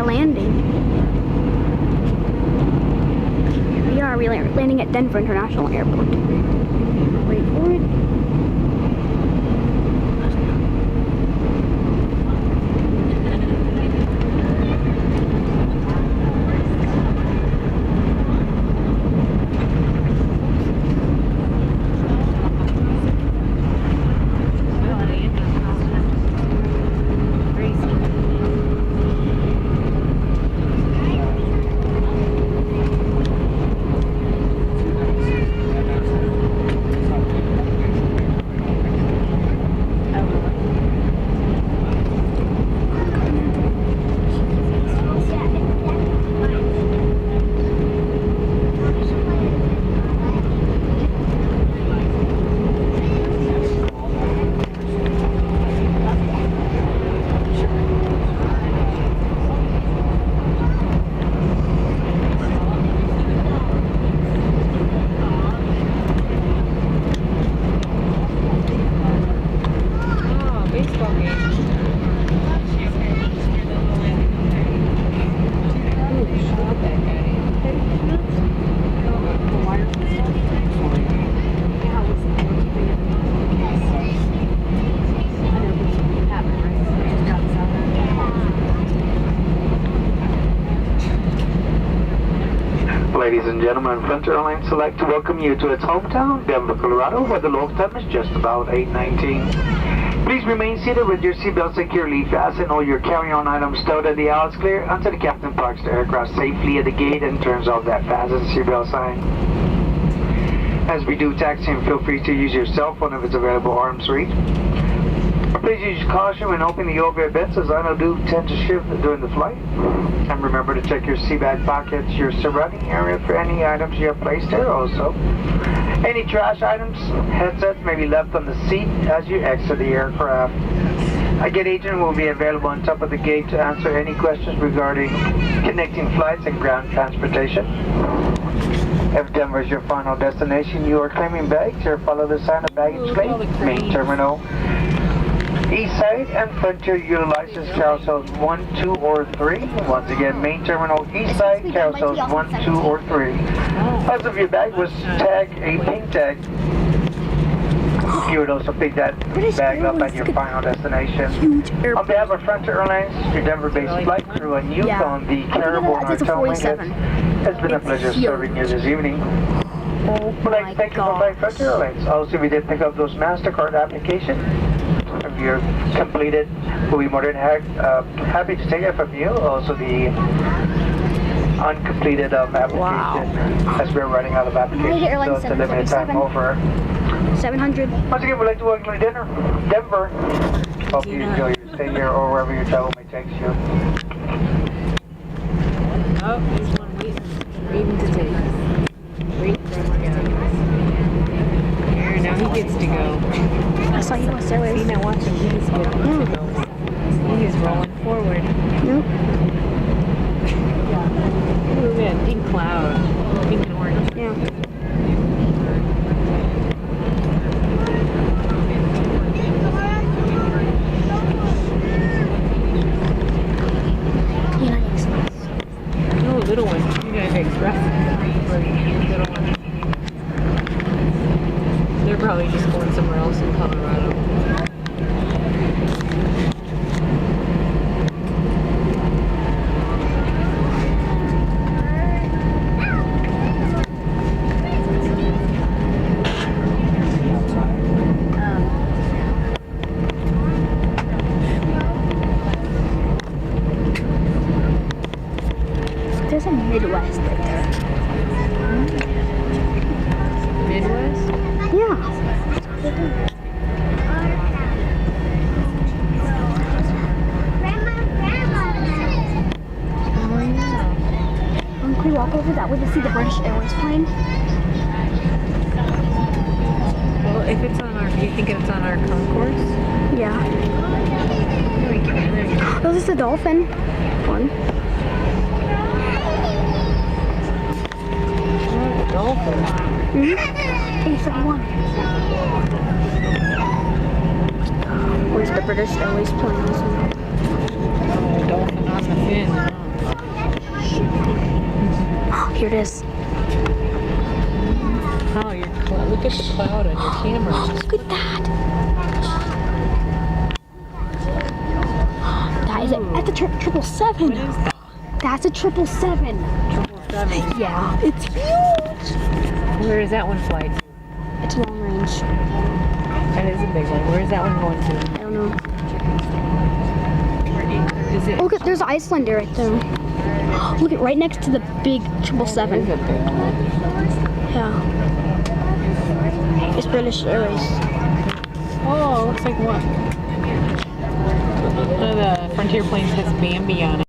landing. We are landing at Denver International Airport. Wait for it. Ladies and gentlemen, Frontier Airlines would like to welcome you to its hometown, Denver, Colorado, where the local time is just about 8:19. Please remain seated with your seatbelt securely fastened, all your carry-on items stowed at the aisles clear until the captain parks the aircraft safely at the gate and turns off that fasten seatbelt sign. As we do taxiing, feel free to use your cell phone if it's available arm's reach. Please use caution when opening the overhead bins, as I know do tend to shift during the flight. And remember to check your seat bag pockets, your surrounding area for any items you have placed there also. Any trash items, headsets may be left on the seat as you exit the aircraft. A gate agent will be available on top of the gate to answer any questions regarding connecting flights and ground transportation. If Denver is your final destination, you are claiming bags, or follow the sign of baggage claim, main terminal. East side and Frontier utilizes carousels 1, 2, or 3. Once again, main terminal, east side, carousels 1, 2, or 3. As if your bag was tagged a pink tag, you would also pick that bag up at your final destination. On behalf of Frontier Airlines, your Denver-based flight crew and you on the Caribou Hotel Lincoln, it's been a pleasure serving you this evening. We'd like to thank you for flying Frontier Airlines. Also, we did pick up those MasterCard applications. If you're completed, we'll be more than happy to take it from you. Also, the uncompleted application, as we're running out of applications, so it's a limited time over. 700. Once again, we'd like to welcome you to Denver. Hope you enjoy your stay here or wherever your travel may take you. Oh, there's one waiting to take us. Waiting for him to take us. There, now he gets to go. I saw you on stairways. See, now watch him. He just gets to go. He is rolling forward. Nope. Ooh, man, pink cloud. Pink and orange. Yeah. No, little one. United Express. Little one. They're probably just going somewhere else in Colorado. There's a Midwest right there. Midwest? Yeah. Can we walk over that way to see the British Airways plane? Well, if it's on our, do you think it's on our concourse? Yeah. No, we can't. Oh, this is the dolphin one. Oh, the dolphin. Mm-hmm. 871. Where's the British Airways plane? Oh, dolphin on the fin. Here it is. Oh, look at the cloud on your camera. Look at that. That is it. That's a 777. What is that? That's a 777. 777. Yeah, it's huge. Where does that one fly to? It's long range. That is a big one. Where is that one going to? I don't know. Is it? Look at there's Iceland right there. Look at right next to the big That 777. is a big one. Yeah. It's British Airways. Oh, looks like what? One of the Frontier planes has Bambi on it.